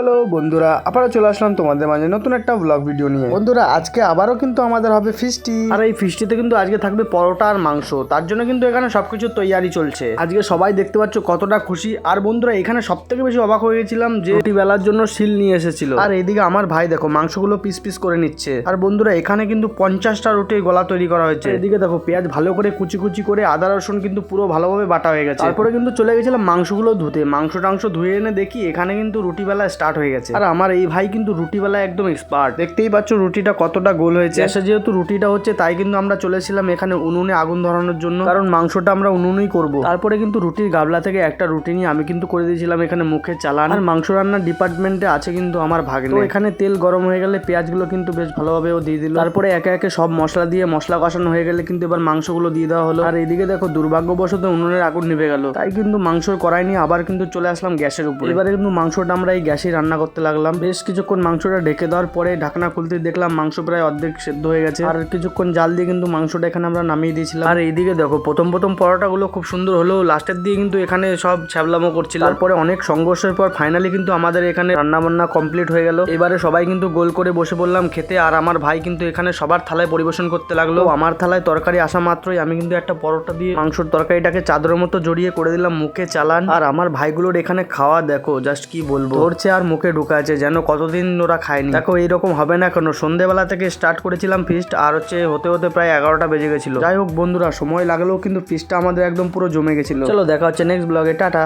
Hello বন্ধুরা, আবারও চলে আসলাম তোমাদের মাঝে নতুন একটা ব্লগ ভিডিও নিয়ে। বন্ধুরা, আজকে আবারও কিন্তু আমাদের হবে ফিস্টি। আর এই ফিস্টিতে কিন্তু আজকে থাকবে পরোটা আর মাংস। তার জন্য কিন্তু এখানে সবকিছু তৈয়ারি চলছে। আজকে সবাই দেখতে পাচ্ছ কতটা খুশি। আর বন্ধুরা, এখানে সব থেকে বেশি অবাক হয়ে গেছিলাম যে রুটি বেলার জন্য শিল নিয়ে এসেছিল। আর এইদিকে আমার ভাই দেখো মাংসগুলো পিস পিস করে নিচ্ছে। আর বন্ধুরা, এখানে কিন্তু 50টা রুটির গোলা তৈরি করা হয়েছে। এদিকে দেখো পেঁয়াজ ভালো করে কুচি কুচি করে আদা রসুন কিন্তু পুরো ভালোভাবে বাটা হয়ে গেছে। তারপরে কিন্তু চলে গেছিলাম মাংসগুলো ধুতে। মাংস টাংস ধুয়ে এনে দেখি এখানে কিন্তু রুটি বেলা স্টার্ট হয়ে গেছে। আর আমার এই ভাই কিন্তু রুটি বেলা একদম এক্সপার্ট। দেখতেই পাচ্ছ রুটিটা কতটা গোল হয়েছে। গ্যাসে যেহেতু রুটিটা হচ্ছে তাই কিন্তু আমরা চলেছিলাম এখানে উনুনে আগুন ধরানোর জন্য, কারণ মাংসটা আমরা উনুনেই করব। তারপরে কিন্তু রুটির গাবলা থেকে একটা রুটি নিয়ে আমি কিন্তু করে দিয়েছিলাম এখানে মুখে চালান। আর মাংস রান্নার ডিপার্টমেন্টে আছে কিন্তু আমার ভাগ্নে। তো এখানে তেল গরম হয়ে গেলে পেঁয়াজগুলো কিন্তু বেশ ভালোভাবে ও দিয়ে দিল। তারপরে একে একে সব মশলা দিয়ে মশলা কষানো হয়ে গেলে কিন্তু এবার মাংসগুলো দিয়ে দেওয়া হলো। আর এদিকে দেখো দুর্ভাগ্যবশত উনুনের আগুন নিভে গেল। তাই কিন্তু মাংসর কড়াই নিয়ে আবার কিন্তু চলে আসলাম গ্যাসের উপর। এবারে কিন্তু মাংসটা আমরা এই গ্যাসে রান্না করতে লাগলাম। বেশ কিছুক্ষণ মাংসটা ঢেকে দেওয়ার পরে ঢাকনা খুলতে দেখলাম মাংস প্রায় অর্ধেক সেদ্ধ হয়ে গেছে। আর কিছুক্ষণ জাল দিয়ে কিন্তু মাংসটা এখানে আমরা নামিয়ে দিয়েছিলাম। আর এইদিকে দেখো প্রথম পরোটাগুলো খুব সুন্দর হলেও লাস্টের দিয়ে কিন্তু এখানে সব ছ্যাবলামো করছিল। তারপরে অনেক সংঘর্ষের পর ফাইনালি কিন্তু আমাদের এখানে রান্না বান্না কমপ্লিট হয়ে গেল। এবারে সবাই কিন্তু গোল করে বসে পড়লাম খেতে। আর আমার ভাই কিন্তু এখানে সবার থালায় পরিবেশন করতে লাগলো। আমার থালায় তরকারি আসা মাত্রই আমি কিন্তু একটা পরোটা দিয়ে মাংসর তরকারিটাকে চাদরের মতো জড়িয়ে করে দিলাম মুখে চালান। আর আমার ভাইগুলোর এখানে খাওয়া দেখো জাস্ট কি বলবো, ধরছে আর মুখে ঢুকাচ্ছে যেন কতদিন ওরা খায়নি। দেখো এইরকম হবে না কেন, সন্ধ্যেবেলা থেকে স্টার্ট করেছিলাম ফিস্ট আর হতে হতে প্রায় 11টা বেজে গেছিল। যাই হোক বন্ধুরা, সময় লাগলেও কিন্তু ফিস্টটা আমাদের একদম পুরো জমে গেছিল। চলো দেখা হচ্ছে নেক্সট ব্লগে, টাটা।